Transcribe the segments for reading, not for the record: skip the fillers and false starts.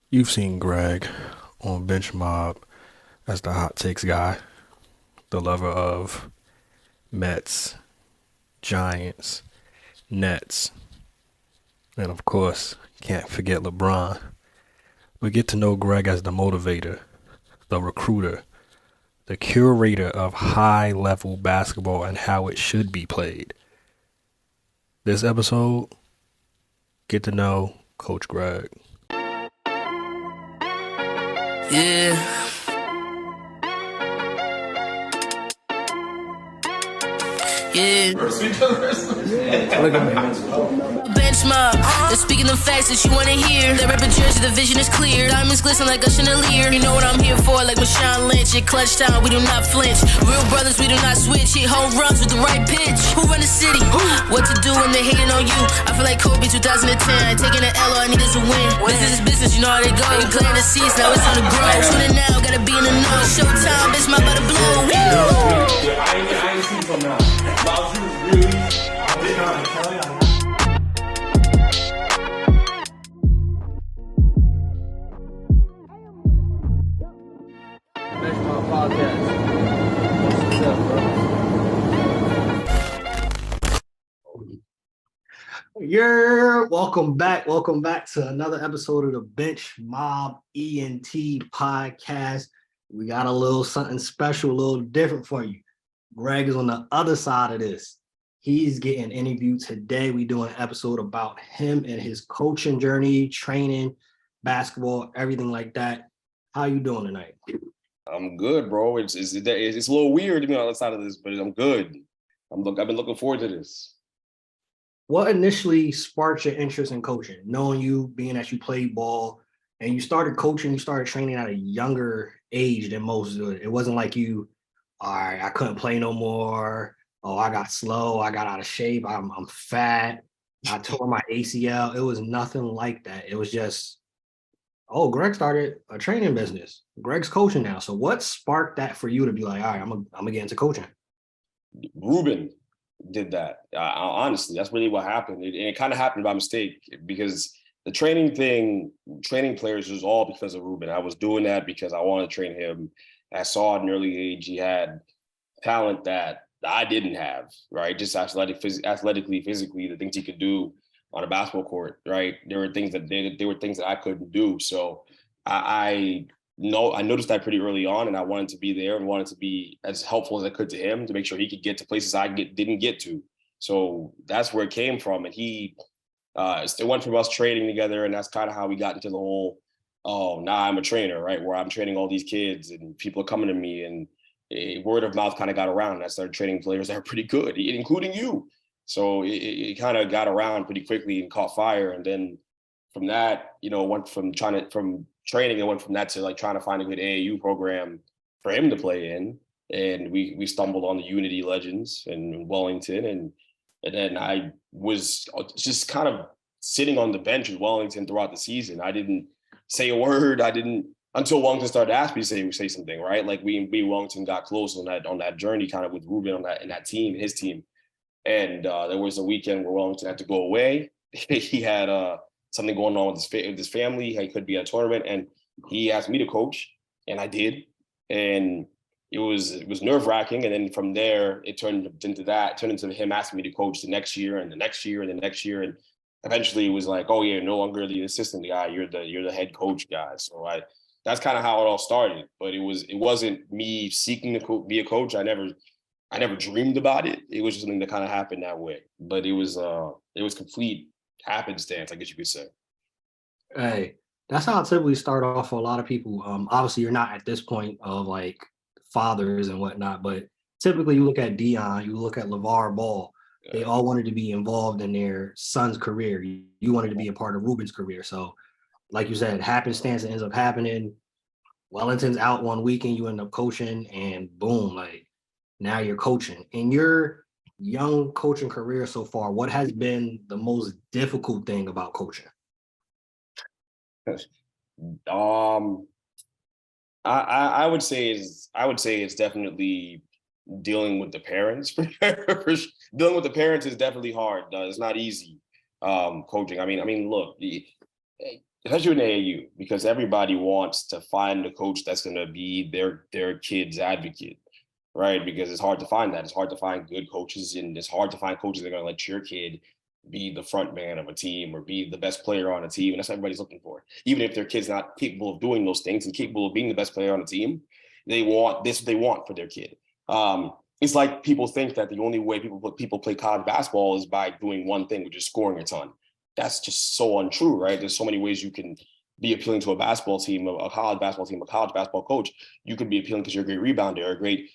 You've seen Greg on Bench Mob as the hot takes guy, the lover of Mets, Giants, Nets, and of course, can't forget LeBron. We get to know Greg as the motivator, the recruiter, the curator of high level basketball and how it should be played. This episode, get to know Coach Greg. Yeah. Yeah. Look at me. Bench mob. They're speaking the facts that you wanna hear. They rep a jersey, the vision is clear. Diamonds glisten like a chandelier. You know what I'm here for, like Marshawn Lynch. At clutch time, we do not flinch. Real brothers, we do not switch. Hit home runs with the right pitch. Who run the city? What to do when they're hating on you? I feel like Kobe 2010. Taking the L, all I need is a win. Business is business, you know how they go. You playing the seats, now it's on the grow. Tune in now, gotta be in the know. Showtime, bitch, my about to blow. I ain't seen from now. While she was really, I did not tell you. Bench Mob Podcast. What's up, bro? Welcome back to another episode of the Bench Mob ENT podcast. We got a little something special, a little different for you. Greg is on the other side of this. He's getting interviewed today. We do an episode about him and his coaching journey, training, basketball, everything like that. How you doing tonight? I'm good, bro. It's a little weird to be on the other side of this, but I'm good. I've been looking forward to this. What initially sparked your interest in coaching? Knowing you, being that you played ball, and you started coaching, you started training at a younger age than most. It wasn't like you, all right, I couldn't play no more. Oh, I got slow. I got out of shape. I'm fat. I tore my ACL. It was nothing like that. It was just, oh, Greg started a training business. Greg's coaching now. So what sparked that for you to be like, all right, I'm gonna get into coaching? Ruben did that. Honestly, that's really what happened. It kind of happened by mistake because the training players was all because of Ruben. I was doing that because I wanted to train him. I saw at an early age he had talent that I didn't have, right? Just athletically, physically, the things he could do on a basketball court, right? There were things that I couldn't do. So I noticed that pretty early on, and I wanted to be there and wanted to be as helpful as I could to him to make sure he could get to places didn't get to. So that's where it came from, and it went from us training together, and that's kind of how we got into the whole, oh, now I'm a trainer, right? Where I'm training all these kids, and people are coming to me, and word of mouth kind of got around. And I started training players that are pretty good, including you. So it kind of got around pretty quickly and caught fire, and then from that, went from training and went from that to like trying to find a good AAU program for him to play in. And we stumbled on the Unity Legends in Wellington. And then I was just kind of sitting on the bench in Wellington throughout the season. I didn't say a word. I didn't until Wellington started asking me to say something, right? Like we Wellington got close on that journey kind of with Ruben in that team, his team. And there was a weekend where Wellington had to go away. He had something going on with his family. He could be at a tournament, and he asked me to coach, and I did. And it was nerve wracking. And then from there, it turned into him asking me to coach the next year and the next year and the next year. And eventually it was like, oh yeah, no longer the assistant guy. You're the head coach guy. So that's kind of how it all started. But it wasn't me seeking to be a coach. I never dreamed about it. It was just something that kind of happened that way. But it was complete happenstance, I guess you could say. Hey, that's how I typically start off for a lot of people. Obviously, you're not at this point of like fathers and whatnot, but typically you look at Dion, you look at LeVar Ball. They all wanted to be involved in their son's career. You wanted to be a part of Ruben's career. So, like you said, happenstance ends up happening. Wellington's out one weekend, you end up coaching, and boom, like now you're coaching. In your young coaching career so far, what has been the most difficult thing about coaching? I would say it's definitely dealing with the parents. Dealing with the parents is definitely hard. It's not easy. Coaching. I mean, look, especially in AAU, because everybody wants to find a coach that's going to be their kid's advocate, right? Because it's hard to find that. It's hard to find good coaches, and it's hard to find coaches that are going to let your kid be the front man of a team or be the best player on a team. And that's what everybody's looking for. Even if their kid's not capable of doing those things and capable of being the best player on a team, they want this, they want for their kid. It's like people think that the only way people play college basketball is by doing one thing, which is scoring a ton. That's just so untrue, right? There's so many ways you can be appealing to a basketball team, a college basketball team, a college basketball coach. You could be appealing because you're a great rebounder, or a great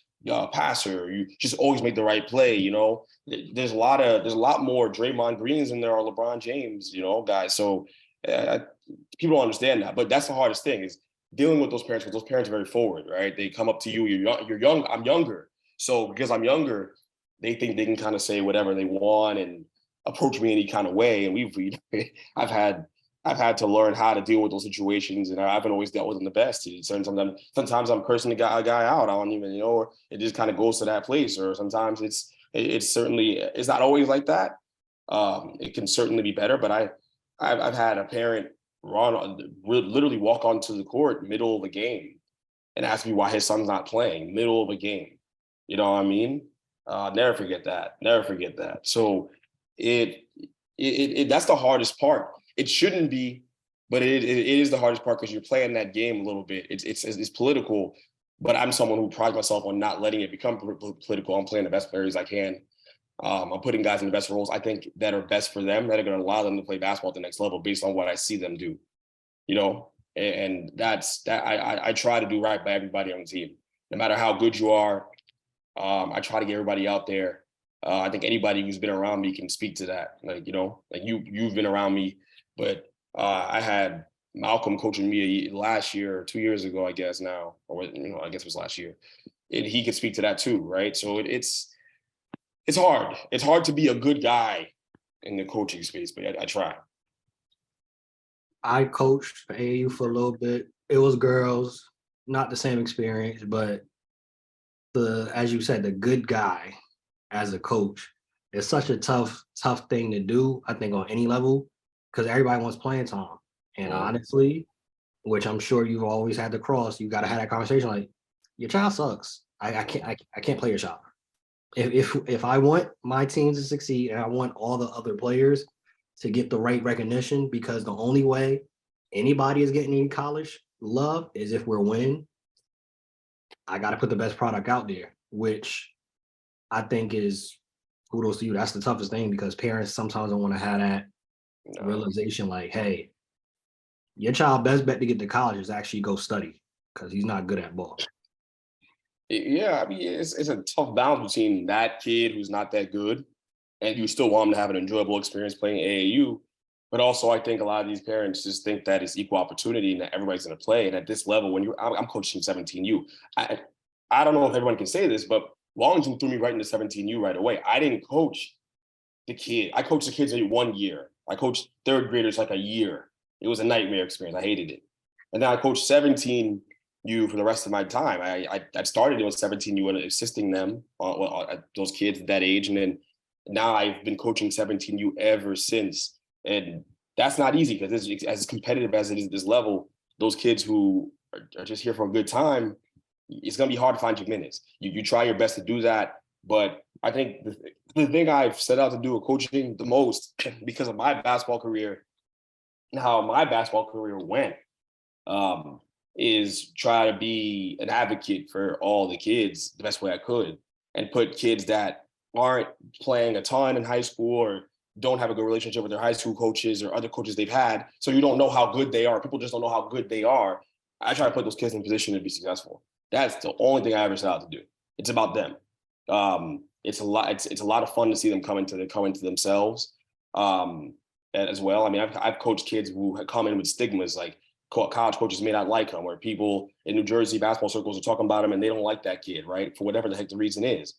passer. You just always make the right play. You know, there's a lot more Draymond Greens than there are LeBron James. You know, guys. So people don't understand that, but that's the hardest thing is dealing with those parents. Because those parents are very forward, right? They come up to you. You're young. I'm younger, so because I'm younger, they think they can kind of say whatever they want and approach me any kind of way. And I've had to learn how to deal with those situations, and I haven't always dealt with them the best. Sometimes I'm cursing a guy out. I don't even, or it just kind of goes to that place. Or sometimes it's not always like that. It can certainly be better, but I've had a parent literally walk onto the court middle of a game and ask me why his son's not playing middle of a game. You know what I mean? Never forget that. Never forget that. So that's the hardest part. It shouldn't be, but it is the hardest part because you're playing that game a little bit. It's political, but I'm someone who prides myself on not letting it become political. I'm playing the best players I can. I'm putting guys in the best roles I think that are best for them, that are going to allow them to play basketball at the next level based on what I see them do. You know, and that's that. I try to do right by everybody on the team, no matter how good you are. I try to get everybody out there. I think anybody who's been around me can speak to that. Like, you've been around me, but I had Malcolm coaching me last year or 2 years ago, I guess now, or I guess it was last year. And he could speak to that too, right? So it's hard. It's hard to be a good guy in the coaching space, but I try. I coached for AAU for a little bit. It was girls, not the same experience, but as you said, the good guy as a coach is such a tough thing to do, I think, on any level, because everybody wants playing time. And honestly, which I'm sure you've always had to cross, you got to have that conversation like, your child sucks. I can't play your child. If I want my team to succeed and I want all the other players to get the right recognition, because the only way anybody is getting in college love is if we're winning, I got to put the best product out there, which I think is kudos to you. That's the toughest thing, because parents sometimes don't want to have that realization like, hey, your child best bet to get to college is actually go study because he's not good at ball. Yeah, I mean, it's a tough balance between that kid who's not that good and you still want them to have an enjoyable experience playing AAU. But also, I think a lot of these parents just think that it's equal opportunity and that everybody's going to play. And at this level, when I'm coaching 17U, I don't know if everyone can say this, but Wallington threw me right into 17U right away. I didn't coach the kid. I coached the kids maybe 1 year. I coached third graders like a year. It was a nightmare experience. I hated it. And then I coached 17U for the rest of my time. I started doing 17U and assisting them, those kids at that age. And then now I've been coaching 17U ever since. And that's not easy because as competitive as it is at this level, those kids who are just here for a good time, it's going to be hard to find your minutes. You try your best to do that. But I think the thing I've set out to do with coaching the most, because of my basketball career and how my basketball career went, is try to be an advocate for all the kids the best way I could, and put kids that aren't playing a ton in high school or don't have a good relationship with their high school coaches or other coaches they've had, so you don't know how good they are. People just don't know how good they are. I try to put those kids in a position to be successful. That's the only thing I ever set out to do. It's about them. It's a lot of fun to see them come into themselves as well. I mean, I've coached kids who come in with stigmas, like college coaches may not like him, or people in New Jersey basketball circles are talking about him and they don't like that kid, right? For whatever the heck the reason is.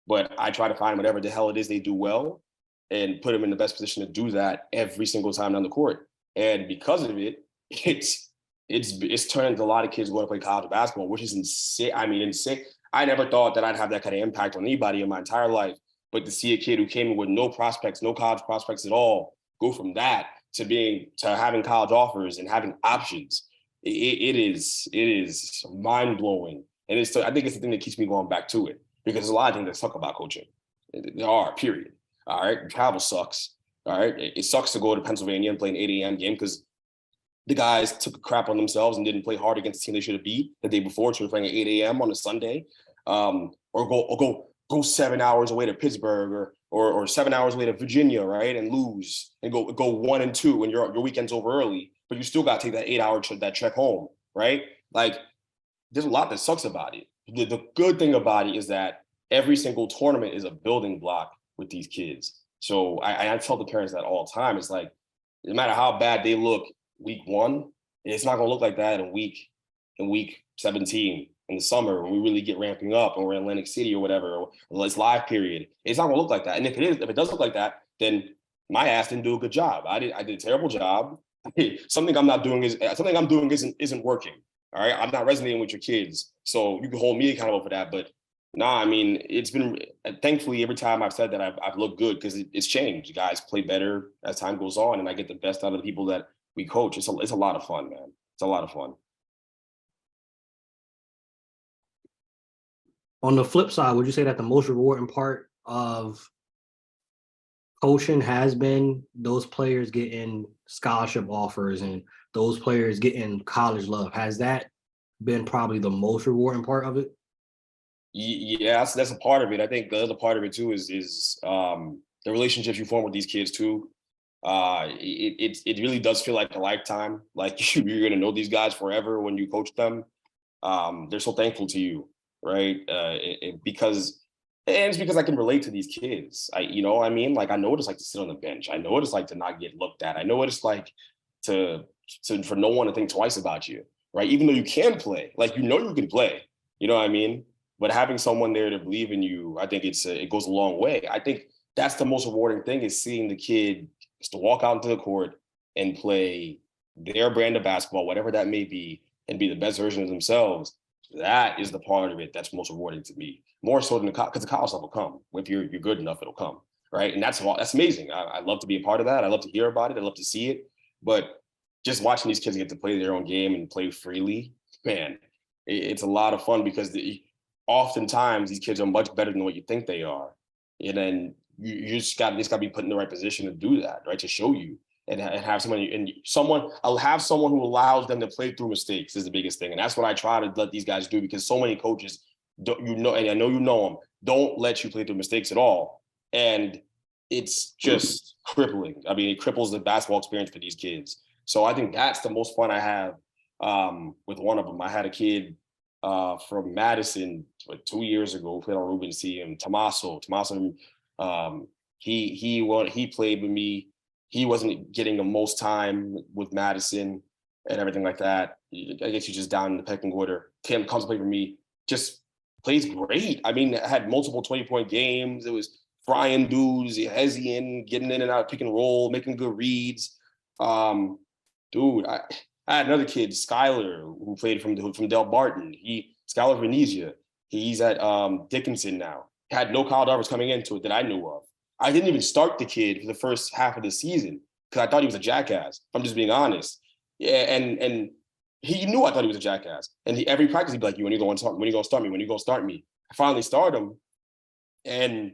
But I try to find whatever the hell it is they do well and put them in the best position to do that every single time on the court. And because of it, it's turned a lot of kids going to play college basketball, which is insane. I mean, insane. I never thought that I'd have that kind of impact on anybody in my entire life. But to see a kid who came in with no prospects, no college prospects at all, go from that to having college offers and having options. It is mind blowing, and I think it's the thing that keeps me going back to it, because there's a lot of things that suck about coaching. There are, period. All right, travel sucks. All right, it sucks to go to Pennsylvania and play an 8 a.m. game because the guys took a crap on themselves and didn't play hard against the team they should have beat the day before. So they're playing at 8 a.m. on a Sunday, or go 7 hours away to Pittsburgh or 7 hours away to Virginia, right, and lose and go 1-2 and your weekend's over early, but you still got to take that 8 hour that trek home, right? Like, there's a lot that sucks about it. The good thing about it is that every single tournament is a building block with these kids. So I tell the parents that all the time. It's like, no matter how bad they look week 1, it's not going to look like that in week 17 in the summer when we really get ramping up and we're in Atlantic City or whatever, or it's live period. It's not going to look like that. And if it does look like that, then my ass didn't do a good job. I did a terrible job. Something I'm doing isn't working. All right, I'm not resonating with your kids, so you can hold me accountable for that. But nah, I mean, it's been, thankfully, every time I've said that, I've looked good because it's changed. You guys play better as time goes on, and I get the best out of the people that we coach. It's a lot of fun, man. It's a lot of fun. On the flip side, would you say that the most rewarding part of coaching has been those players getting scholarship offers and those players getting college love? Has that been probably the most rewarding part of it? Yeah, that's a part of it. I think the other part of it too is the relationships you form with these kids too. It really does feel like a lifetime. Like you're gonna know these guys forever when you coach them. They're so thankful to you, right? Because I can relate to these kids. I know what I know what it's like to sit on the bench. I know what it's like to not get looked at. I know what it's like for no one to think twice about you, right? Even though you can play, like you can play. You know what I mean? But having someone there to believe in you, I think it goes a long way. I think that's the most rewarding thing, is seeing the kid just to walk out into the court and play their brand of basketball, whatever that may be, and be the best version of themselves. That is the part of it that's most rewarding to me, more so than because the college stuff will come. If you're good enough, it'll come, right? And that's amazing. I love to be a part of that. I love to hear about it. I love to see it. But just watching these kids get to play their own game and play freely, man, it's a lot of fun, because oftentimes these kids are much better than what you think they are. And then you just got to be put in the right position to do that, right? To show you and have I'll have someone who allows them to play through mistakes is the biggest thing. And that's what I try to let these guys do, because so many coaches and I know them, don't let you play through mistakes at all. And it's just crippling. I mean, it cripples the basketball experience for these kids. So I think that's the most fun I have with one of them. I had a kid from Madison like 2 years ago, played on Ruben's team, Tommaso. He played with me. He wasn't getting the most time with Madison and everything like that. I guess he's just down in the pecking order. Tim comes to play for me, just plays great. I mean, I had multiple 20-point games. It was frying dudes, hezzying, getting in and out, pick and roll, making good reads. Dude, I had another kid, Skylar, who played from Del Barton. Skylar Venezia. He's at Dickinson now. Had no college offers coming into it that I knew of. I didn't even start the kid for the first half of the season because I thought he was a jackass. I'm just being honest. Yeah, and he knew I thought he was a jackass. And every practice he'd be like, when are you going to start me? When are you going to start me? I finally started him. And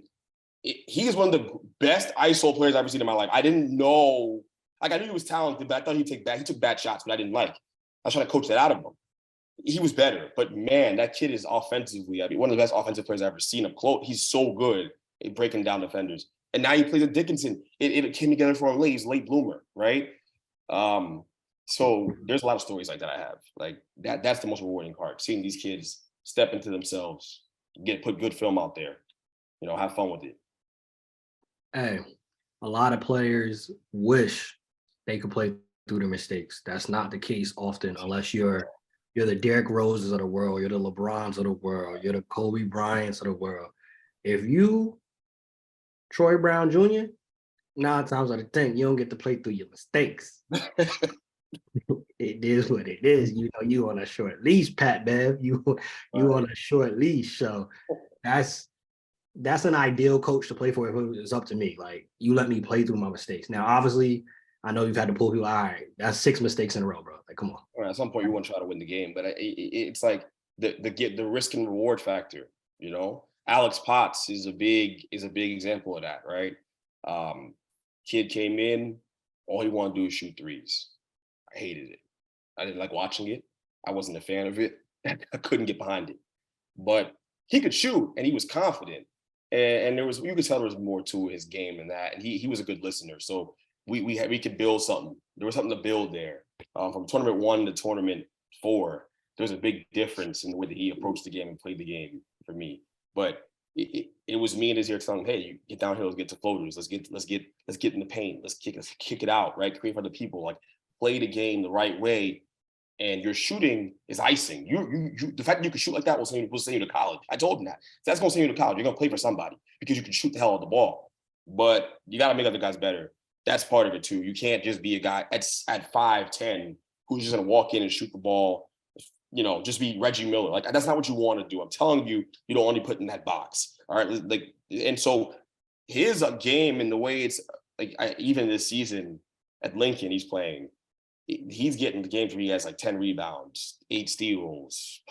he is one of the best ISO players I've ever seen in my life. I didn't know, I knew he was talented, but I thought he took bad shots, but I didn't like. I was trying to coach that out of him. He was better, but man, that kid is offensively, one of the best offensive players I've ever seen up close. He's so good at breaking down defenders. And now he plays at Dickinson. It came together for him late. He's a late bloomer, right? So there's a lot of stories like that I have. Like that's the most rewarding part, seeing these kids step into themselves, put good film out there, have fun with it. Hey, a lot of players wish they could play through their mistakes. That's not the case often, unless you're the Derrick Roses of the world, you're the LeBrons of the world, you're the Kobe Bryants of the world. If you, Troy Brown Jr., 9 times out of 10, you don't get to play through your mistakes. It is what it is. You on a short leash, Pat Bev. You on a short leash. So that's an ideal coach to play for if it was up to me. Like, you let me play through my mistakes. Now, obviously, I know you've had to pull people. All right, that's 6 mistakes in a row, bro. Like, come on. Or at some point, you want to try to win the game, but it's like the risk and reward factor. You know, Alex Potts is a big example of that, right? Kid came in, all he wanted to do is shoot threes. I hated it. I didn't like watching it. I wasn't a fan of it. I couldn't get behind it. But he could shoot, and he was confident. And there was, you could tell there was more to his game than that. And he was a good listener. So we could build something. There was something to build there. From tournament 1 to tournament 4, there was a big difference in the way that he approached the game and played the game for me. But it was me and Azir telling him, hey, you get downhill, let's get to floaters, let's get in the paint, let's kick it out, right? Create for the people, like play the game the right way. And your shooting is icing. You the fact that you can shoot like that will send you to college. I told him that. That's going to send you to college. You're going to play for somebody because you can shoot the hell out of the ball. But you got to make other guys better. That's part of it too. You can't just be a guy at 5'10" who's just going to walk in and shoot the ball. You know, just be Reggie Miller. Like, that's not what you want to do. I'm telling you, you don't want to be put in that box. All right, like, and so his game and the way it's like, even this season at Lincoln, he's playing. He's getting the game for me as like 10 rebounds, 8 steals,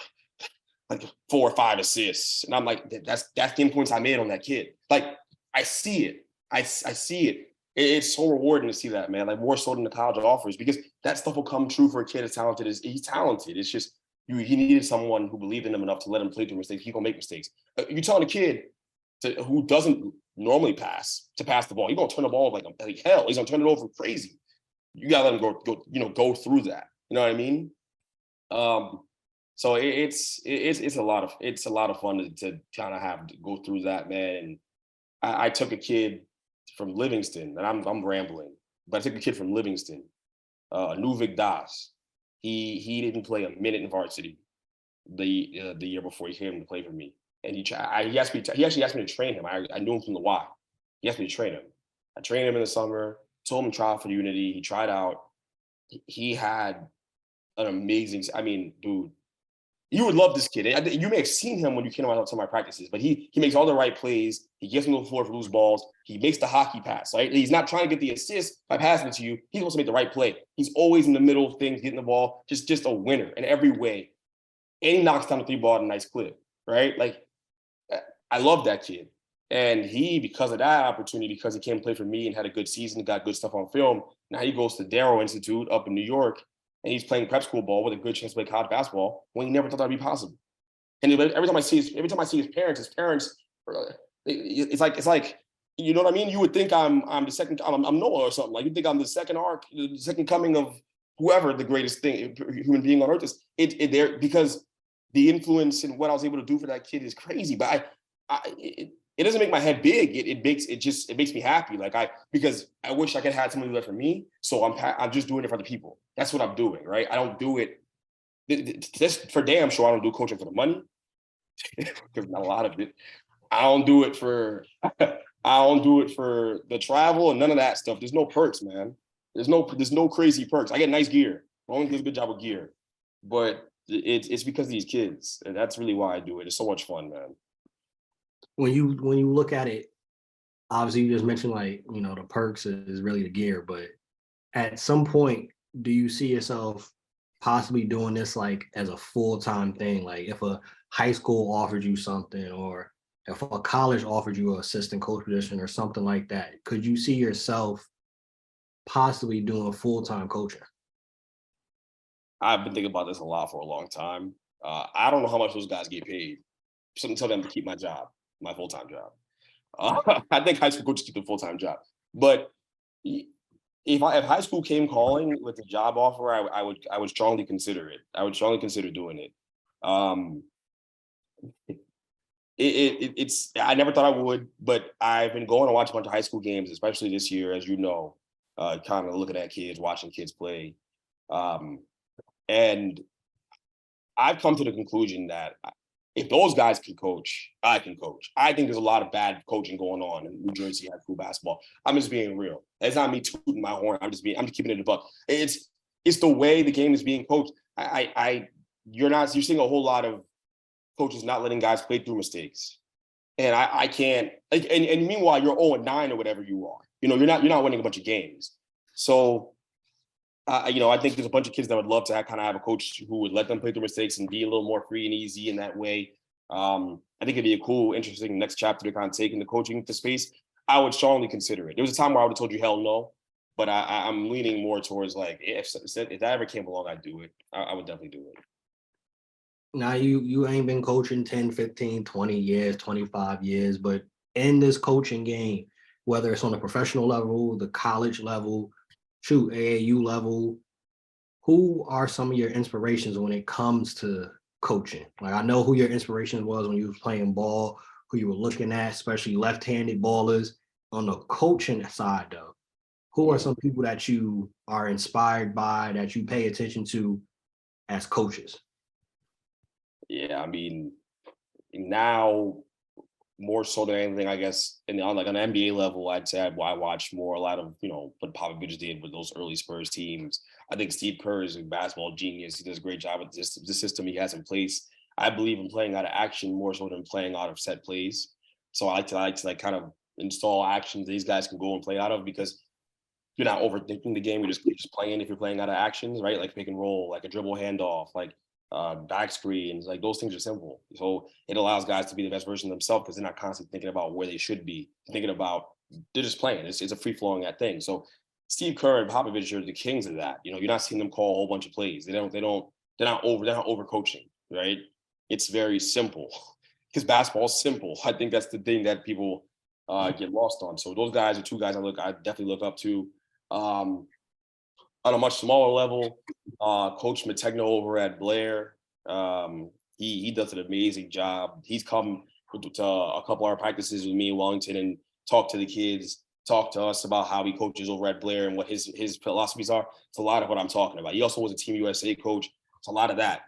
like 4 or 5 assists. And I'm like, that's the influence I made on that kid. Like, I see it. I see it. It's so rewarding to see that, man. Like, more so than the college offers, because that stuff will come true for a kid as talented as he's talented. It's just he needed someone who believed in him enough to let him play through mistakes. He's gonna make mistakes. You're telling a kid who doesn't normally pass to pass the ball. He's gonna turn the ball like hell. He's gonna turn it over crazy. You gotta let him go through that. You know what I mean? So it's a lot of fun to kind of have to go through that, man. And I took a kid from Livingston, and I'm rambling, but I took a kid from Livingston, Nuvik Das. He didn't play a minute in varsity the year before he came to play for me, and he actually asked me to train him. I knew him from the Y. He asked me to train him. I trained him in the summer. Told him to try out for Unity. He tried out. He had an amazing. I mean, dude, you would love this kid. You may have seen him when you came out to my practices, but he makes all the right plays. He gets him to the floor for loose balls. He makes the hockey pass. Right? He's not trying to get the assist by passing it to you. He's supposed to make the right play. He's always in the middle of things, getting the ball. Just a winner in every way. And he knocks down the 3 ball at a nice clip. Right? Like, I love that kid. And he, because of that opportunity, because he came to play for me and had a good season, got good stuff on film, now he goes to Darrow Institute up in New York, and he's playing prep school ball with a good chance to play college basketball when he never thought that would be possible. And every time I see his parents, it's like, you know what I mean? You would think I'm the second, I'm Noah or something. Like, you think I'm the second coming of whoever the greatest human being on earth is. Because the influence and what I was able to do for that kid is crazy. But it doesn't make my head big. It makes me happy. Because I wish I could have somebody do that for me. So I'm just doing it for the people. That's what I'm doing, right? I don't do it. Just for damn sure I don't do coaching for the money. There's not a lot of it. I don't do it for the travel and none of that stuff. There's no perks, man. There's no crazy perks. I get nice gear. I only do a good job with gear. But it's because of these kids. And that's really why I do it. It's so much fun, man. When you look at it, obviously you just mentioned the perks is really the gear, but at some point, do you see yourself possibly doing this as a full-time thing? Like, if a high school offered you something, or if a college offered you an assistant coach position or something like that, could you see yourself possibly doing full-time coaching? I've been thinking about this a lot for a long time. I don't know how much those guys get paid. Something tell them to keep my job, my full-time job. I think high school coaches keep the full-time job. But if high school came calling with a job offer, I would strongly consider it. I would strongly consider doing it. I never thought I would, but I've been going to watch a bunch of high school games, especially this year, as you know, kind of looking at kids, watching kids play. And I've come to the conclusion that if those guys can coach, I can coach. I think there's a lot of bad coaching going on in New Jersey high school basketball. I'm just being real. It's not me tooting my horn. I'm just keeping it a buck. It's the way the game is being coached. You're seeing a whole lot of coaches not letting guys play through mistakes. And I can't, and meanwhile, you're 0-9 or whatever you are. You're not winning a bunch of games. So, I think there's a bunch of kids that would love to kind of have a coach who would let them play through mistakes and be a little more free and easy in that way. I think it'd be a cool, interesting next chapter to kind of take in the coaching to space. I would strongly consider it. There was a time where I would have told you hell no, but I'm leaning more towards like if that ever came along, I'd do it. I would definitely do it. Now you ain't been coaching 10, 15, 20 years, 25 years, but in this coaching game, whether it's on the professional level, the college level, AAU level, who are some of your inspirations when it comes to coaching? Like I know who your inspiration was when you was playing ball, who you were looking at, especially left-handed ballers. On the coaching side though, who are some people that you are inspired by, that you pay attention to as coaches? Yeah, I mean, now more so than anything, I guess, on an NBA level, I'd say I watch more a lot of what Popovich did with those early Spurs teams. I think Steve Kerr is a basketball genius. He does a great job with the system he has in place. I believe in playing out of action more so than playing out of set plays. So I like to like kind of install actions these guys can go and play out of, because you're not overthinking the game. You're just playing if you're playing out of actions, right? Like pick and roll, like a dribble handoff, like back screens, like those things are simple. So it allows guys to be the best version of themselves because they're not constantly thinking about where they should be, thinking about they're just playing. It's a free flowing that thing. So Steve Kerr and Popovich are the kings of that. You're not seeing them call a whole bunch of plays. They're not over coaching, right? It's very simple because basketball's simple. I think that's the thing that people get lost on. So those guys are two guys I definitely look up to. On a much smaller level, Coach Mategno over at Blair, he does an amazing job. He's come to a couple of our practices with me in Wellington and talked to the kids, talked to us about how he coaches over at Blair and what his philosophies are. It's a lot of what I'm talking about. He also was a Team USA coach. It's a lot of that.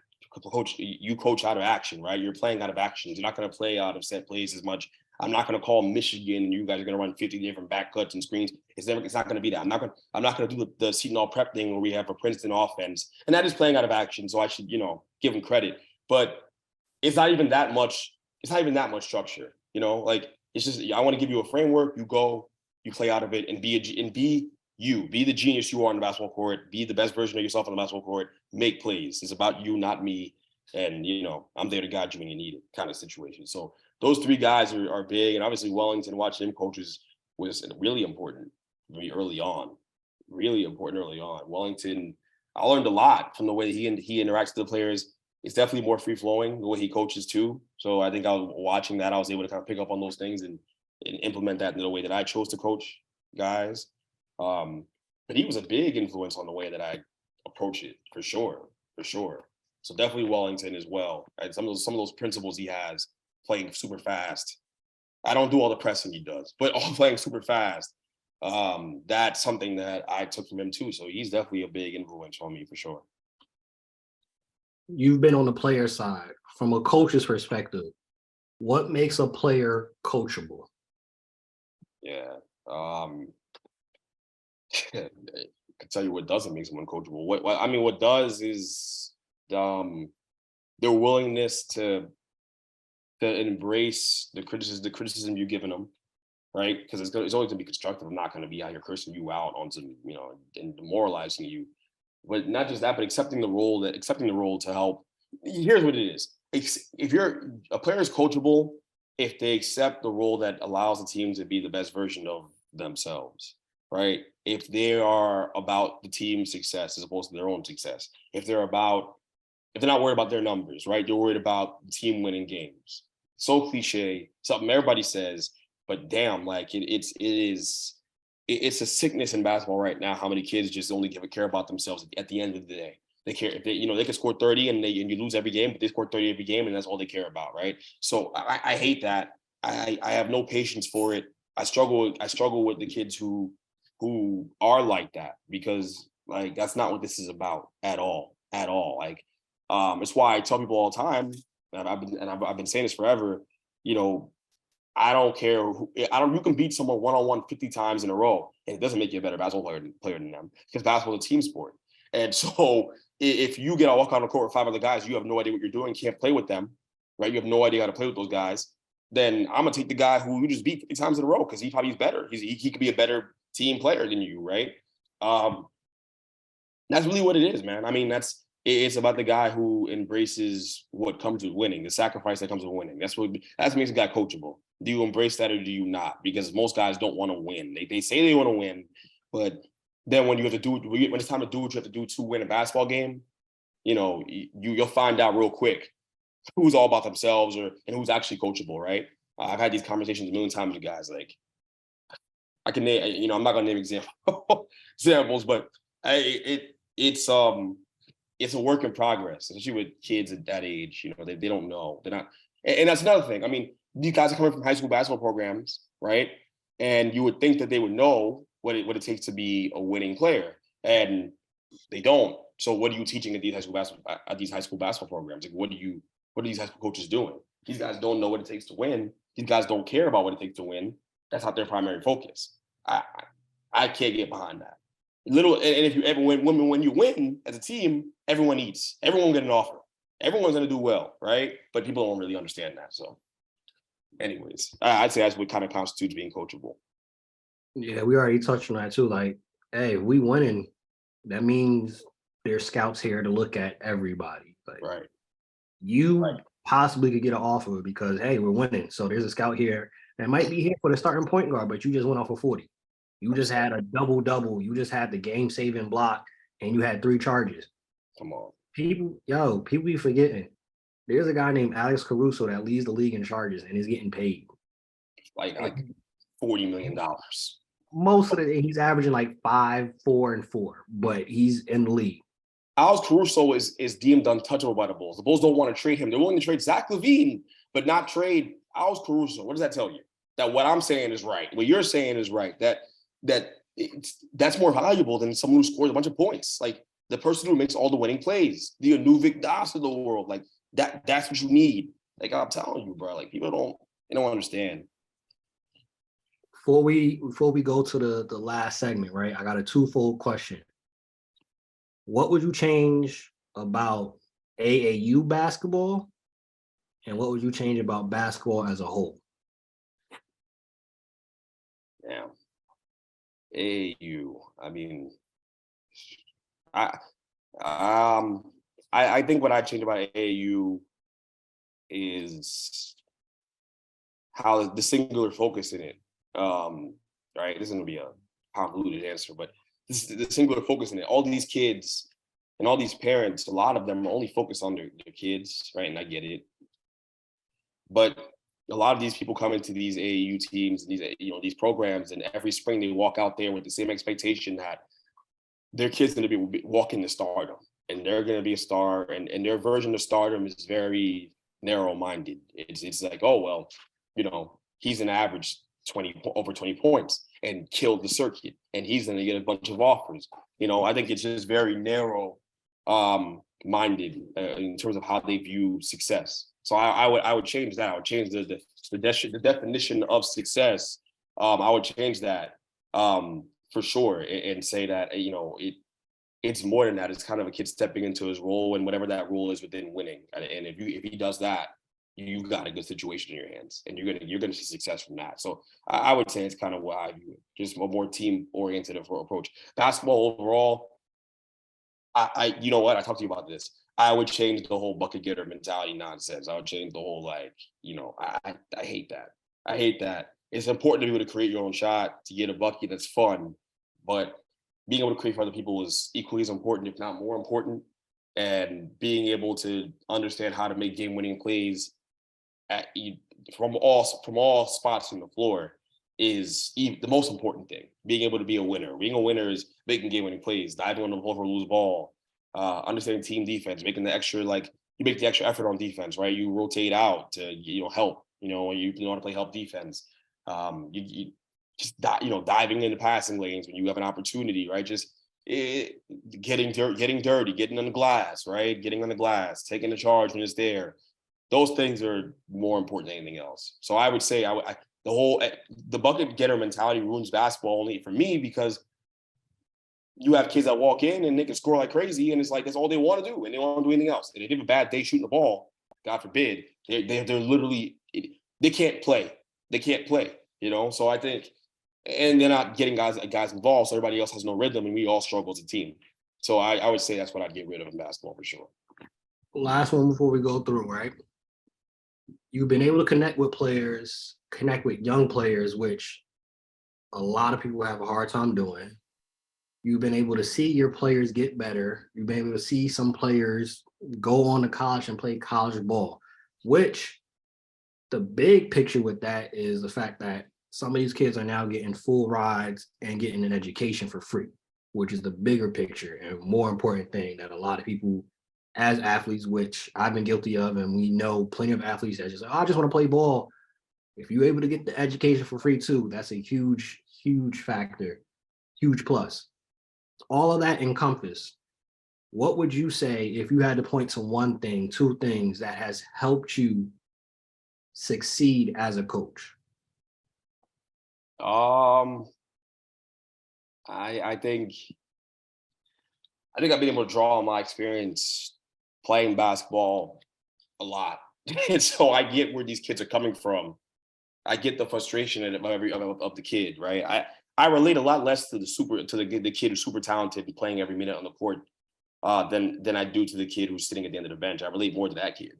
Coach, you coach out of action, right? You're playing out of actions. You're not going to play out of set plays as much. I'm not going to call Michigan and you guys are going to run 50 different back cuts and screens. It's not going to be that. I'm not going to do the Seton Hall prep thing where we have a Princeton offense, and that is playing out of action. So I should, give him credit. But it's not even that much. It's not even that much structure. Like it's just I want to give you a framework. You go, you play out of it, and be the genius you are on the basketball court. Be the best version of yourself on the basketball court. Make plays. It's about you, not me. And I'm there to guide you when you need it, kind of situation. So those three guys are big, and obviously Wellington, watching him coaches was really important for me early on. Really important early on. Wellington, I learned a lot from the way he interacts with the players. It's definitely more free flowing the way he coaches too. So I think I was watching that. I was able to kind of pick up on those things and implement that in the way that I chose to coach guys. But he was a big influence on the way that I approach it, for sure. So definitely Wellington as well. And some of those principles he has, playing super fast. I don't do all the pressing he does, but all playing super fast. That's something that I took from him too. So he's definitely a big influence on me for sure. You've been on the player side. From a coach's perspective, what makes a player coachable? Yeah. I can tell you what doesn't make someone coachable. What does is their willingness to embrace the criticism you're giving them, right? Because it's always going to be constructive. I'm not going to be out here cursing you out on some, and demoralizing you. But not just that, but accepting the role to help. Here's what it is: if a player is coachable, if they accept the role that allows the team to be the best version of themselves, right? If they are about the team's success as opposed to their own success, if they're not worried about their numbers, right? They're worried about the team winning games. So cliche, something everybody says, but damn, like it's a sickness in basketball right now. How many kids just only care about themselves at the end of the day? They care if they can score 30 and you lose every game, but they score 30 every game and that's all they care about, right? So I hate that. I have no patience for it. I struggle with the kids who are like that, because like that's not what this is about at all. Like it's why I tell people all the time, and I've been saying this forever, I don't care. You can beat someone one-on-one 50 times in a row, and it doesn't make you a better basketball player than them, because basketball is a team sport. And so if you get a walk on the court with 5 other guys, you have no idea what you're doing, can't play with them, right? You have no idea how to play with those guys. Then I'm gonna take the guy who you just beat 50 times in a row because he probably is better. He could be a better team player than you, right? That's really what it is, man. I mean, it's about the guy who embraces what comes with winning, the sacrifice that comes with winning. That makes a guy coachable. Do you embrace that or do you not? Because most guys don't want to win. They say they want to win, but then when it's time to do what you have to do to win a basketball game, you'll find out real quick who's all about themselves and who's actually coachable, right? I've had these conversations a million times with guys. Like, I can name, I'm not gonna name examples, but it's a work in progress, especially with kids at that age. They don't know. They're not, and that's another thing. I mean, these guys are coming from high school basketball programs, right? And you would think that they would know what it takes to be a winning player, and they don't. So what are you teaching at these high school basketball programs? Like, what are these high school coaches doing? These guys don't know what it takes to win. These guys don't care about what it takes to win. That's not their primary focus. I can't get behind that. And if you ever when you win as a team, everyone eats. Everyone get an offer. Everyone's gonna do well, right? But people don't really understand that. So, anyways, I'd say that's what kind of constitutes being coachable. Yeah, we already touched on that too. Like, hey, if we winning, that means there's scouts here to look at everybody. Like, right. You possibly could get an offer because, hey, we're winning. So there's a scout here that might be here for the starting point guard, but you just went off of 40. You just had a double-double. You just had the game-saving block, and you had 3 charges. Come on. People be forgetting. There's a guy named Alex Caruso that leads the league in charges and is getting paid. Like $40 million. Most of he's averaging like 5, 4, and 4, but he's in the league. Alex Caruso is deemed untouchable by the Bulls. The Bulls don't want to trade him. They're willing to trade Zach LaVine, but not trade Alex Caruso. What does that tell you? That what I'm saying is right. What you're saying is right. That's more valuable than someone who scores a bunch of points. Like the person who makes all the winning plays, the Anuvik Das of the world. Like that's what you need. Like I'm telling you, bro. Like people don't understand. Before we go to the last segment, right? I got a twofold question. What would you change about AAU basketball? And what would you change about basketball as a whole? Yeah. AAU. I mean, I think what I'd change about AAU is how the singular focus in it. Right. This is gonna be a convoluted answer, but the singular focus in it. All these kids and all these parents, a lot of them are only focused on their kids, right? And I get it. But a lot of these people come into these AAU teams and these programs, and every spring they walk out there with the same expectation that their kid's going to be walking to stardom, and they're going to be a star, and their version of stardom is very narrow-minded. It's like, oh well, he's an average over 20 points and killed the circuit, and he's going to get a bunch of offers. I think it's just very narrow minded in terms of how they view success. So I would change that. I would change the definition of success. I would change that for sure, and say that it's more than that. It's kind of a kid stepping into his role, and whatever that role is within winning. And if he does that, you got a good situation in your hands, and you're gonna see success from that. So I would say it's kind of what I view it, just a more team oriented approach. Basketball overall, I you know what, I talked to you about this. I would change the whole bucket getter mentality nonsense. I would change the whole I hate that. I hate that. It's important to be able to create your own shot, to get a bucket. That's fun, but being able to create for other people is equally as important, if not more important. And being able to understand how to make game-winning plays from all spots on the floor is the most important thing. Being able to be a winner. Being a winner is making game-winning plays, diving on the ball for a loose ball, understanding team defense, making the extra, you make the extra effort on defense, right? You rotate out to help. You know how to play help defense. You just diving into passing lanes when you have an opportunity, right? Just getting dirty, getting on the glass, right? Getting on the glass, taking the charge when it's there. Those things are more important than anything else. So I would say the bucket getter mentality ruins basketball only for me, because you have kids that walk in and they can score like crazy, and it's like that's all they want to do, and they don't want to do anything else. And if they have a bad day shooting the ball, God forbid, they're literally, they can't play. They can't play. So I think and they're not getting guys involved, so everybody else has no rhythm, and we all struggle as a team. So I would say that's what I'd get rid of in basketball for sure. Last one before we go through, right? You've been able to connect with young players, which a lot of people have a hard time doing. You've been able to see your players get better. You've been able to see some players go on to college and play college ball, which the big picture with that is the fact that some of these kids are now getting full rides and getting an education for free, which is the bigger picture and more important thing that a lot of people as athletes, which I've been guilty of, and we know plenty of athletes that just, oh, I just want to play ball. If you're able to get the education for free too, that's a huge, huge factor, huge plus. All of that encompassed, what would you say if you had to point to one thing, two things that has helped you succeed as a coach? I think I've been able to draw on my experience playing basketball a lot, and so I get where these kids are coming from. I get the frustration of the kid, right? I relate a lot less to the kid who's super talented and playing every minute on the court than I do to the kid who's sitting at the end of the bench. I relate more to that kid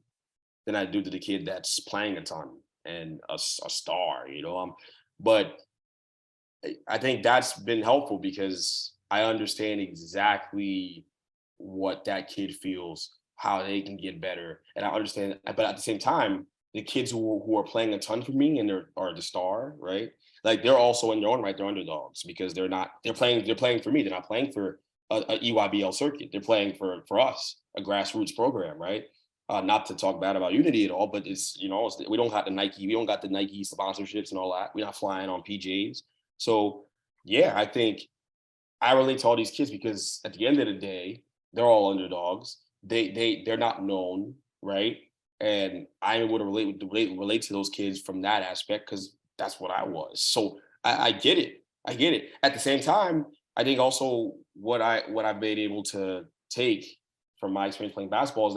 than I do to the kid that's playing a ton and a star, you know. But I think that's been helpful because I understand exactly what that kid feels, how they can get better, and I understand. But at the same time, the kids who are playing a ton for me and are the star, right? Like they're also in their own right, they're underdogs because they're playing for me. They're not playing for a EYBL circuit. They're playing for us, a grassroots program, right? Not to talk bad about Unity at all, but we don't got the Nike sponsorships and all that. We're not flying on PJs. So yeah, I think I relate to all these kids because at the end of the day, they're all underdogs. They're not known, right? And I'm able to relate to those kids from that aspect because that's what I was. So I get it. I get it. At the same time, I think also what I've been able to take from my experience playing basketball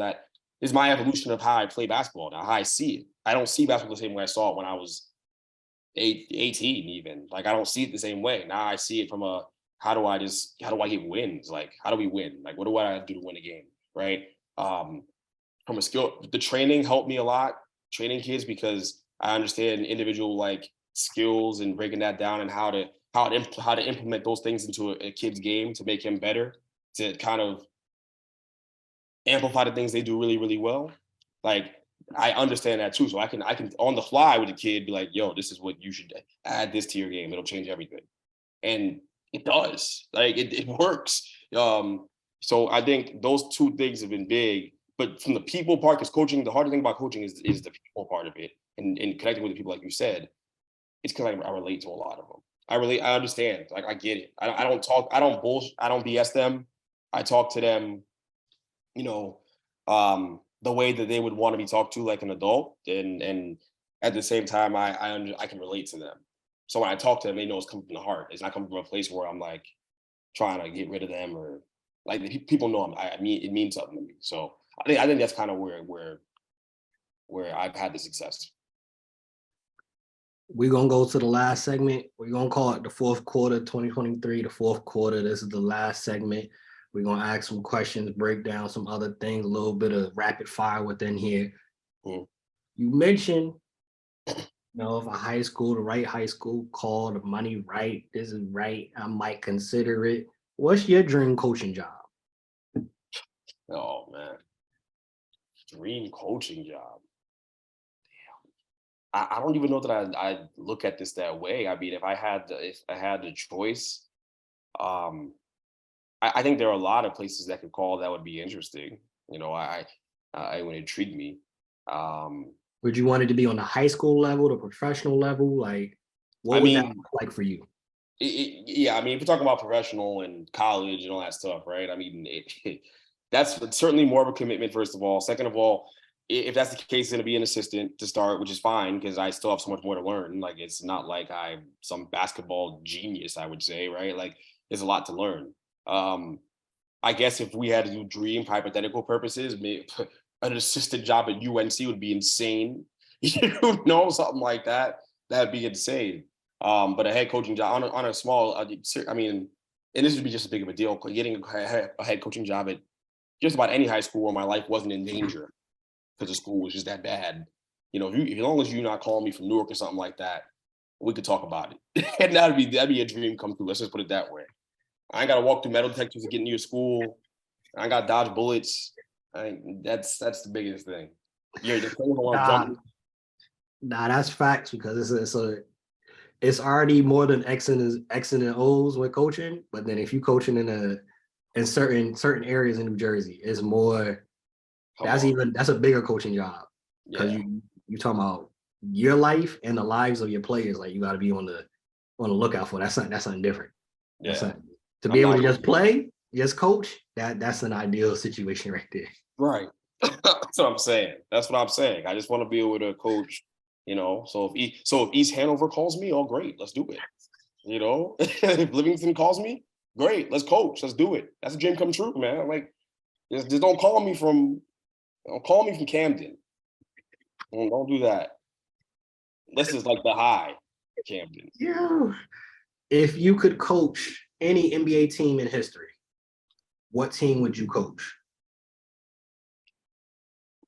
is my evolution of how I play basketball now, how I see it. I don't see basketball the same way I saw it when I was 18 even. Like I don't see it the same way. Now I see it from how do I get wins? Like how do we win? Like what do I do to win a game? Right. From a skill, the training helped me a lot, training kids because I understand individual like skills and breaking that down and how to implement those things into a kid's game to make him better, to kind of amplify the things they do really, really well. Like I understand that too. So I can on the fly with a kid be like, yo, this is what you should add this to your game. It'll change everything. And it does. Like it works. So I think those two things have been big. But from the people part, because coaching, the hardest thing about coaching is the people part of it and connecting with the people, like you said, it's because I relate to a lot of them. I understand. Like I get it. I don't talk, I don't bullshit, I don't BS them. I talk to them, you know, the way that they would want to be talked to like an adult. And at the same time, I can relate to them. So when I talk to them, they know it's coming from the heart. It's not coming from a place where I'm like trying to get rid of them or like people know I mean, it means something to me. So I think that's kind of where I've had the success. We're going to go to the last segment. We're going to call it the fourth quarter, 2023, the fourth quarter. This is the last segment. We're going to ask some questions, break down some other things, a little bit of rapid fire within here. You mentioned, if the right high school called the money right, this is right, I might consider it. What's your dream coaching job? Oh, man. Dream coaching job. I don't even know that I look at this that way. I mean, if I had the choice, I think there are a lot of places that could call that would be interesting. You know, I would intrigue me. Would you want it to be on the high school level, the professional level? Like, what would that look like for you? Yeah, I mean, if we're talking about professional and college and all that stuff, right? I mean, that's certainly more of a commitment, first of all. Second of all, if that's the case, it's going to be an assistant to start, which is fine because I still have so much more to learn. Like, it's not like I'm some basketball genius, I would say, right? Like, there's a lot to learn. I guess if we had to do dream for hypothetical purposes, maybe an assistant job at UNC would be insane. You know, something like that. That'd be insane. But a head coaching job on a small, I mean, and this would be just as big of a deal. Getting a head coaching job at just about any high school where my life wasn't in danger because the school was just that bad. You know, as long as you're not calling me from Newark or something like that, we could talk about it. And that'd be a dream come true. Let's just put it that way. I ain't got to walk through metal detectors to get into your school. I got to dodge bullets. That's the biggest thing. Yeah, the Nah, that's facts because it's already more than X and O's with coaching. But then if you coaching in certain areas in New Jersey, it's more. That's a bigger coaching job because you talking about your life and the lives of your players. Like you got to be on the lookout for. That's something different. To be able to just play, just coach. That's an ideal situation right there. Right. That's what I'm saying. I just want to be able to coach. You know, so if East Hanover calls me, oh great, let's do it. You know, if Livingston calls me, great, let's coach, let's do it. That's a dream come true, man. Like, just don't call me from Camden. Don't do that. This is like the high, Camden. Yeah. If you could coach any NBA team in history, what team would you coach?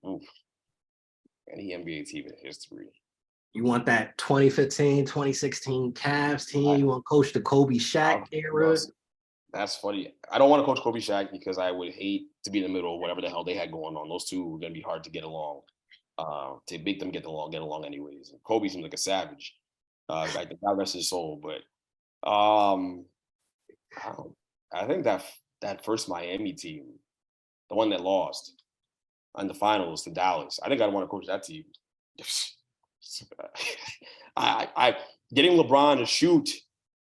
Oof. Any NBA team in history. You want that 2015, 2016 Cavs team? You want to coach the Kobe Shaq era? That's funny. I don't want to coach Kobe Shaq because I would hate to be in the middle of whatever the hell they had going on. Those two were going to be hard to get along. To make them get along anyways. And Kobe seemed like a savage. Like the guy rest his soul. But I think that first Miami team, the one that lost in the finals to Dallas, I think I'd want to coach that team. I getting LeBron to shoot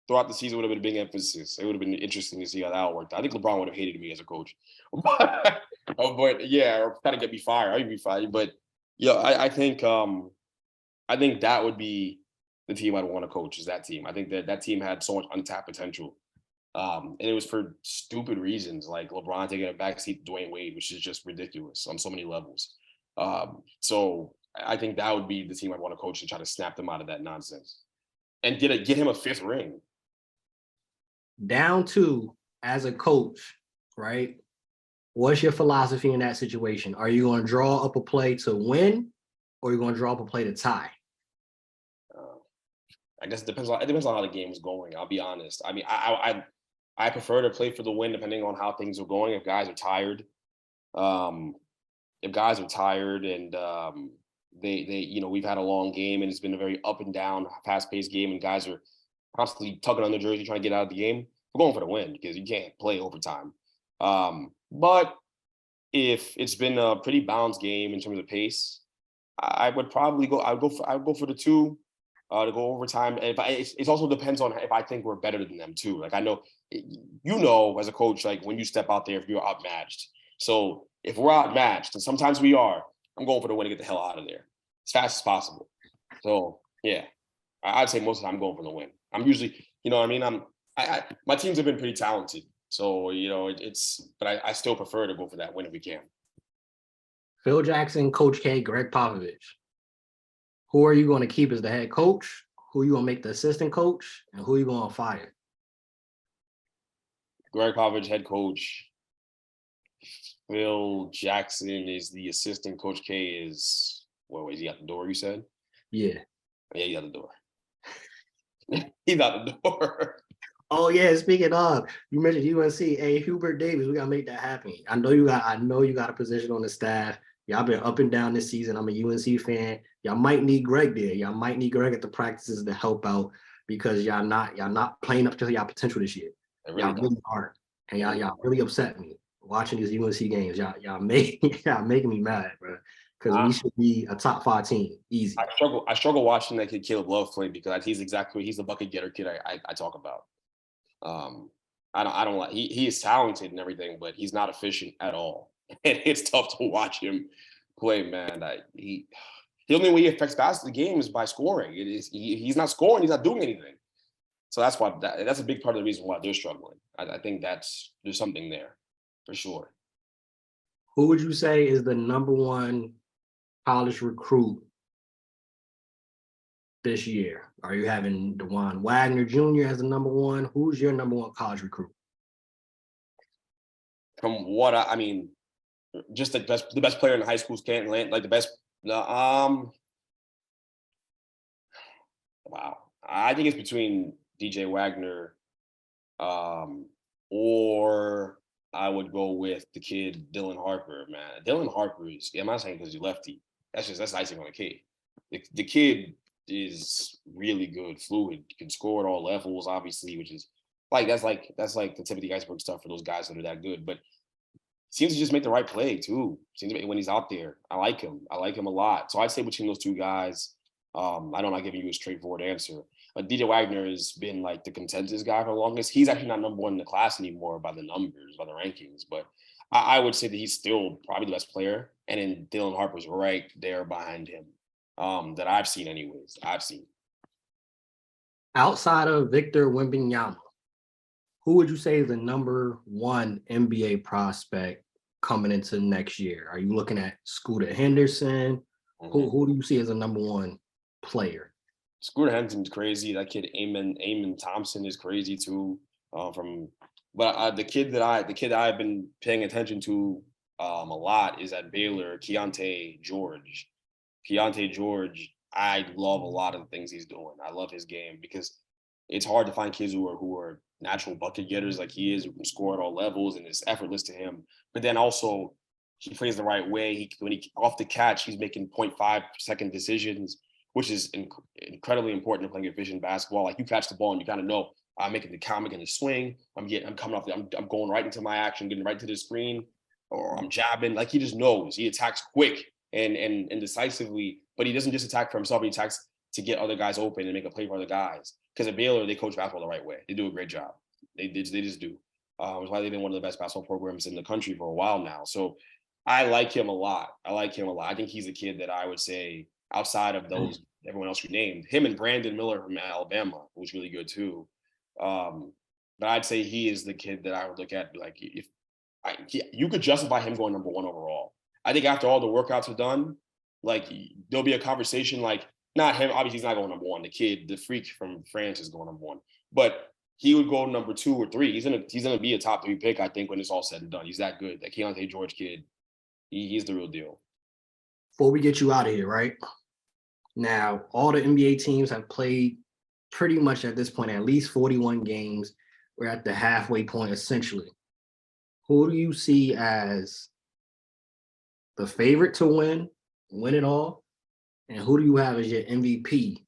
throughout the season would have been a big emphasis. It would have been interesting to see how that worked. I think LeBron would have hated me as a coach. But yeah, or kind of get me fired. I'd be fired. But yeah, I think that would be the team I'd want to coach is that team. I think that team had so much untapped potential. And it was for stupid reasons, like LeBron taking a backseat to Dwayne Wade, which is just ridiculous on so many levels. So I think that would be the team I'd want to coach and try to snap them out of that nonsense and get him a 5th ring. Down to, as a coach, right? What's your philosophy in that situation? Are you going to draw up a play to win, or are you going to draw up a play to tie? I guess it depends on how the game is going. I'll be honest. I mean, I prefer to play for the win depending on how things are going. If guys are tired, and they we've had a long game and it's been a very up and down, fast-paced game, and guys are constantly tugging on their jersey trying to get out of the game. We're going for the win because you can't play overtime. But if it's been a pretty balanced game in terms of pace, I would probably go. I would go for the 2 to go overtime. And it also depends on if I think we're better than them too. Like I know, as a coach, like when you step out there, if you're outmatched. So if we're outmatched, and sometimes we are, I'm going for the win to get the hell out of there as fast as possible. So yeah, I'd say most of the time I'm going for the win. I'm usually, my teams have been pretty talented. So, but I still prefer to go for that win if we can. Phil Jackson, Coach K, Greg Popovich. Who are you going to keep as the head coach? Who are you going to make the assistant coach? And who are you going to fire? Greg Popovich, head coach. Phil Jackson is the assistant. Coach K is, is he out the door, you said? Yeah. Yeah, he's out the door. He's out the door. Oh yeah, speaking of, you mentioned UNC. Hey, Hubert Davis, we gotta make that happen. I know you got a position on the staff. Y'all been up and down this season. I'm a UNC fan. Y'all might need Greg there. Y'all might need Greg at the practices to help out because y'all not playing up to y'all potential this year. Y'all really aren't. And y'all really upset me watching these UNC games. Y'all making me mad, bro. Because we should be a top 5 team, easy. I struggle watching that kid Caleb Love play because he's the bucket getter kid I talk about. I don't like he is talented and everything, but he's not efficient at all. And it's tough to watch him play, man. The only way he affects the game is by scoring. He's not scoring, he's not doing anything. So that's why that's a big part of the reason why they're struggling. I think there's something there for sure. Who would you say is the number 1 college recruit this year? Are you having DeJuan Wagner Jr. as the number one? Who's your number one college recruit? From what I mean, just the best player in high schools can't land like the best. Wow, I think it's between DJ Wagner, or I would go with the kid Dylan Harper. Man, Dylan Harper is. I'm not saying because he's lefty. That's icing on the cake. The kid is really good, fluid, can score at all levels, obviously, which is that's like the tip of the iceberg stuff for those guys that are that good. But seems to just make the right play too. Seems to make when he's out there. I like him. I like him a lot. So I'd say between those two guys, I don't like giving you a straightforward answer. But DJ Wagner has been like the consensus guy for the longest. He's actually not number one in the class anymore by the numbers, by the rankings. But I would say that he's still probably the best player. And then Dylan Harper's right there behind him. That I've seen anyways. Outside of Victor Wembanyama, who would you say is the number one NBA prospect coming into next year? Are you looking at Scooter Henderson? Who do you see as a number one player? Scooter Henderson's crazy. That kid Amon Thompson is crazy too. The kid that I've been paying attention to a lot is at Baylor, Keontae George. Keontae George, I love a lot of the things he's doing. I love his game because it's hard to find kids who are natural bucket getters like he is, who can score at all levels, and it's effortless to him. But then also he plays the right way. When he off the catch, he's making 0.5-second decisions, which is incredibly important to playing efficient basketball. Like you catch the ball and you kind of know I'm making the swing. I'm coming off. I'm going right into my action, getting right to the screen, or I'm jabbing. Like he just knows. He attacks quick and decisively, but he doesn't just attack for himself. He attacks to get other guys open and make a play for other guys. Because at Baylor, they coach basketball the right way. They do a great job. They just do. It's why they've been one of the best basketball programs in the country for a while now. So I like him a lot. I think he's a kid that I would say outside of those everyone else you named, him and Brandon Miller from Alabama was really good too. But I'd say he is the kid that I would look at like you could justify him going number one overall. I think after all the workouts are done, like there'll be a conversation like not him. Obviously, he's not going number one. The kid, the freak from France, is going number one. But he would go number 2 or 3. He's gonna be a top 3 pick, I think, when it's all said and done. He's that good. That Keontae George kid, he's the real deal. Before we get you out of here, right? Now, all the NBA teams have played pretty much at this point at least 41 games. We're at the halfway point, essentially. Who do you see as the favorite to win it all? And who do you have as your MVP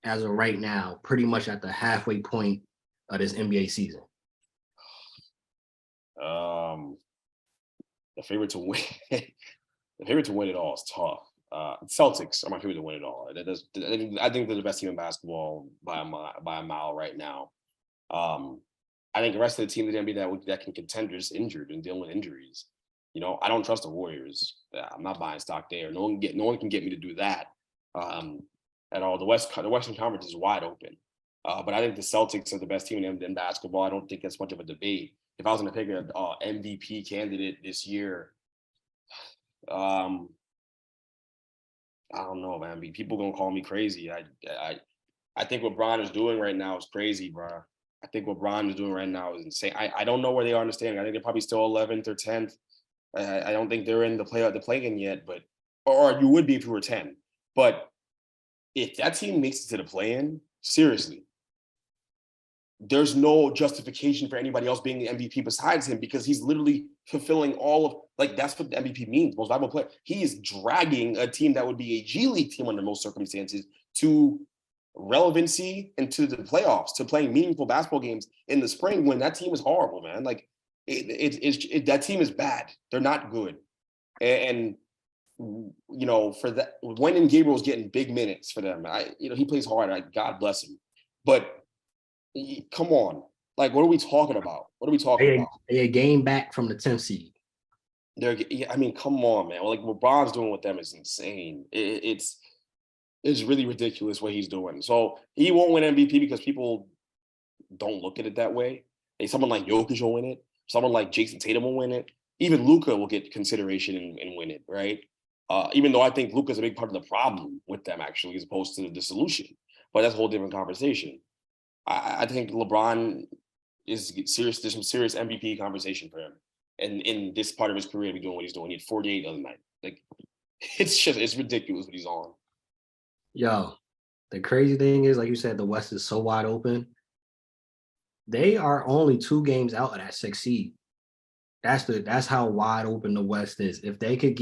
as of right now, pretty much at the halfway point of this NBA season? The favorite to win, the favorite to win it all is tough. Celtics are my favorite to win it all. I think they're the best team in basketball by a mile right now. I think the rest of the team that NBA that can contend are just injured and dealing with injuries. You know, I don't trust the Warriors. I'm not buying stock there. No one can get me to do that at all. The Western Conference is wide open. But I think the Celtics are the best team in basketball. I don't think that's much of a debate. If I was going to pick an MVP candidate this year, I don't know, man. People gonna call me crazy. I think what Bron is doing right now is crazy, bro. I think what Bron is doing right now is insane. I don't know where they are in the standing. I think they're probably still 11th or 10th. I don't think they're in the play-in yet, but or you would be if you were 10. But if that team makes it to the play-in, seriously, there's no justification for anybody else being the MVP besides him because he's literally fulfilling all of, like, that's what the MVP means, most valuable player. He is dragging a team that would be a G League team under most circumstances to relevancy and to the playoffs, to playing meaningful basketball games in the spring when that team is horrible, man. Like, that team is bad. They're not good. And you know, for that, when Gabriel's getting big minutes for them, he plays hard. God bless him. But come on, like, what are we talking about? They're a game back from the 10th seed. Come on, man. Like, what Bron's doing with them is insane. It's really ridiculous what he's doing. So he won't win MVP because people don't look at it that way. Someone like Jokic will win it. Someone like Jason Tatum will win it. Even Luka will get consideration and win it, right? Even though I think Luka's a big part of the problem with them, actually, as opposed to the solution. But that's a whole different conversation. I think LeBron is serious. There's some serious MVP conversation for him. And in this part of his career, to be doing what he's doing. He had 48 the other night. Like, it's ridiculous what he's on. Yo, the crazy thing is, like you said, the West is so wide open. They are only 2 games out of that 6th seed. That's how wide open the West is. If they could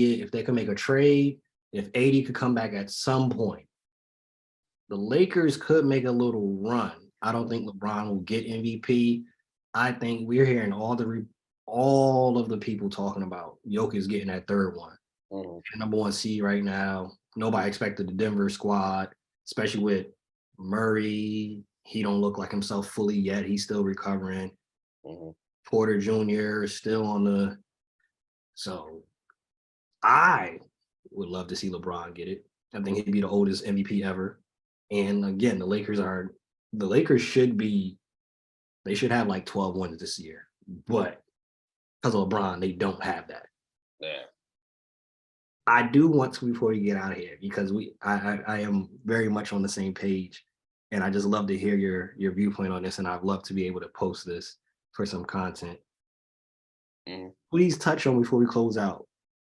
make a trade, if AD could come back at some point, the Lakers could make a little run. I don't think LeBron will get MVP. I think we're hearing all of the people talking about Jokic getting that 3rd one. Mm-hmm. Number 1 seed right now. Nobody expected the Denver squad, especially with Murray. He don't look like himself fully yet. He's still recovering. Mm-hmm. Porter Jr. is still on the. So I would love to see LeBron get it. I think he'd be the oldest MVP ever. And again, the Lakers should have like 12 wins this year. But because of LeBron, they don't have that. Yeah. I do want to, before we get out of here, because I am very much on the same page, and I just love to hear your viewpoint on this, and I'd love to be able to post this for some content. Mm-hmm. Please touch on, before we close out,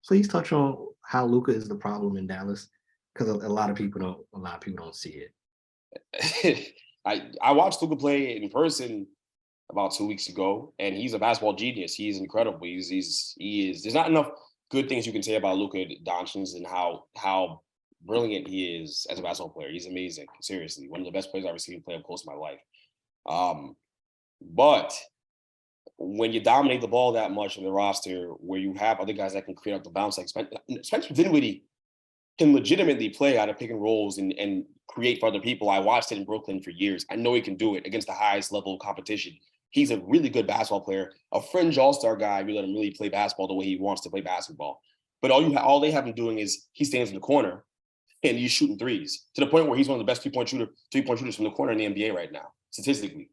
please touch on how Luka is the problem in Dallas, because a lot of people don't see it. I watched Luka play in person about 2 weeks ago, and he's a basketball genius. He's incredible. He is. There's not enough good things you can say about Luka Doncic and how brilliant he is as a basketball player. He's amazing. Seriously, one of the best players I've ever seen play up close in my life. But when you dominate the ball that much in the roster, where you have other guys that can create up the bounce, like Spencer Dinwiddie can legitimately play out of pick and rolls and create for other people. I watched it in Brooklyn for years. I know he can do it against the highest level of competition. He's a really good basketball player, a fringe all-star guy. You let him really play basketball the way he wants to play basketball. But all they have him doing is he stands in the corner and he's shooting threes to the point where he's one of the best three-point shooters from the corner in the NBA right now, statistically.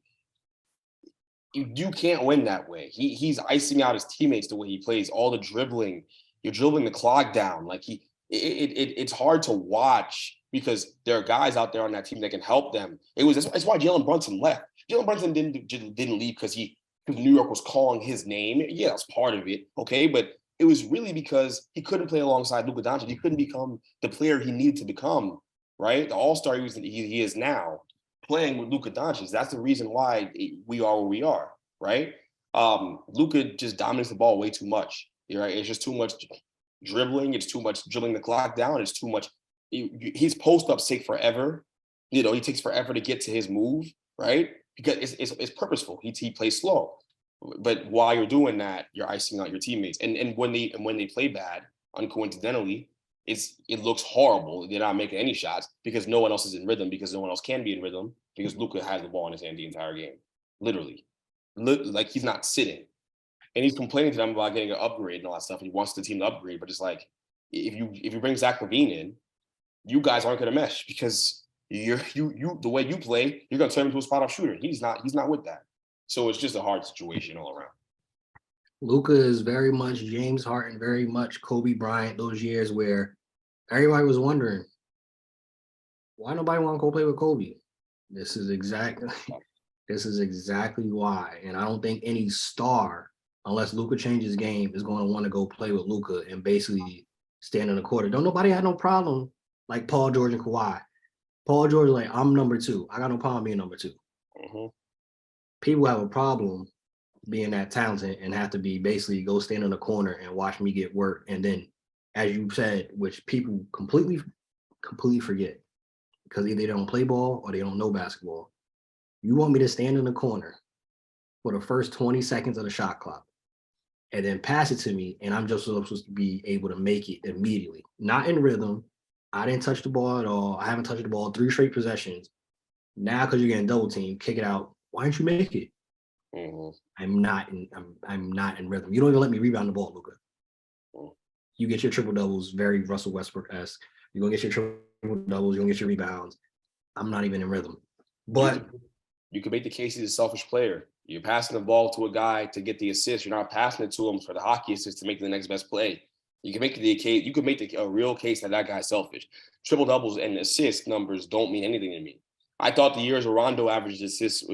You can't win that way. He's icing out his teammates the way he plays. All the dribbling, you're dribbling the clock down. Like it's hard to watch because there are guys out there on that team that can help them. That's why Jalen Brunson left. Jalen Brunson didn't leave because New York was calling his name. Yeah, that's part of it. Okay, but it was really because he couldn't play alongside Luka Doncic. He couldn't become the player he needed to become. Right, the All-Star he is now, playing with Luka Doncic. That's the reason why we are where we are. Right, Luka just dominates the ball way too much. Right, it's just too much dribbling. It's too much dribbling the clock down. It's too much. His post-ups take forever. He takes forever to get to his move. Right. Because it's purposeful. He plays slow, but while you're doing that, you're icing out your teammates. And when they play bad, uncoincidentally, it looks horrible. They're not making any shots because no one else is in rhythm. Because no one else can be in rhythm. Because Luka has the ball in his hand the entire game, literally, like he's not sitting. And he's complaining to them about getting an upgrade and all that stuff. He wants the team to upgrade, but it's like if you bring Zach LaVine in, you guys aren't going to mesh because you the way you play, you're gonna turn him into a spot-up shooter. He's not with that. So it's just a hard situation all around. Luka is very much James Harden, very much Kobe Bryant, those years where everybody was wondering why nobody want to go play with Kobe. This is exactly why. And I don't think any star, unless Luka changes his game, is going to want to go play with Luka and basically stand in the quarter. Don't nobody have no problem like Paul George and Kawhi. Paul George is like, I'm number 2. I got no problem being number 2. Mm-hmm. People have a problem being that talented and have to be basically go stand in the corner and watch me get work. And then, as you said, which people completely forget because either they don't play ball or they don't know basketball. You want me to stand in the corner for the first 20 seconds of the shot clock and then pass it to me, and I'm just supposed to be able to make it immediately. Not in rhythm. I didn't touch the ball at all. I haven't touched the ball 3 straight possessions. Now, because you're getting double team, kick it out. Why didn't you make it? Mm-hmm. I'm not in rhythm. You don't even let me rebound the ball, Luka. Mm-hmm. You get your triple doubles, very Russell Westbrook-esque. You're gonna get your triple doubles. You're gonna get your rebounds. I'm not even in rhythm. But you can make the case he's a selfish player. You're passing the ball to a guy to get the assist. You're not passing it to him for the hockey assist to make the next best play. You can make the case. You could make a real case that guy's selfish. Triple doubles and assist numbers don't mean anything to me. I thought the years where Rondo averaged assists,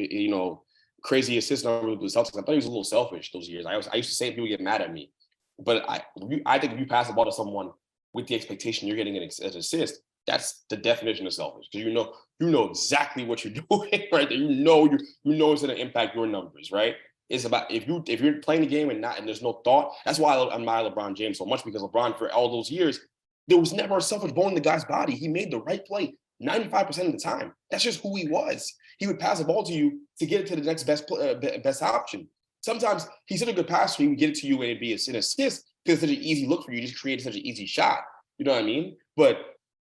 crazy assist numbers with the Celtics, I thought he was a little selfish those years. I used to say people get mad at me, but I think if you pass the ball to someone with the expectation you're getting an assist, that's the definition of selfish, because you know exactly what you're doing, right? You know it's going to impact your numbers, right? It's about if you're playing the game and there's no thought. That's why I admire LeBron James so much, because LeBron, for all those years, there was never a selfish bone in the guy's body. He made the right play 95% of the time. That's just who he was. He would pass the ball to you to get it to the next best option. Sometimes he's such a good passer, he would get it to you and it'd be an assist because it's such an easy look for you. You just created such an easy shot. You know what I mean? But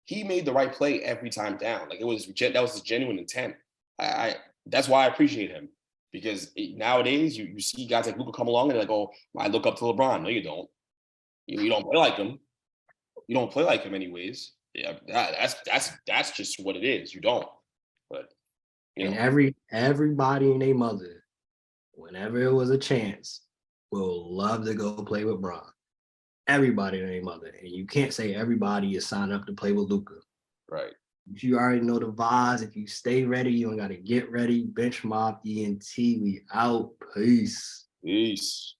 he made the right play every time down. Like that was his genuine intent. That's why I appreciate him, because nowadays you see guys like Luka come along and they're like, oh, I look up to LeBron. No, you don't. You don't play like him. You don't play like him anyways. Yeah, that's just what it is. You don't. But and everybody and their mother, whenever it was a chance, will love to go play with Bron. Everybody and their mother, and you can't say everybody is signed up to play with Luka. Right. You already know the vibes. If you stay ready, you don't got to get ready. Bench Mob ENT, we out. Peace. Peace.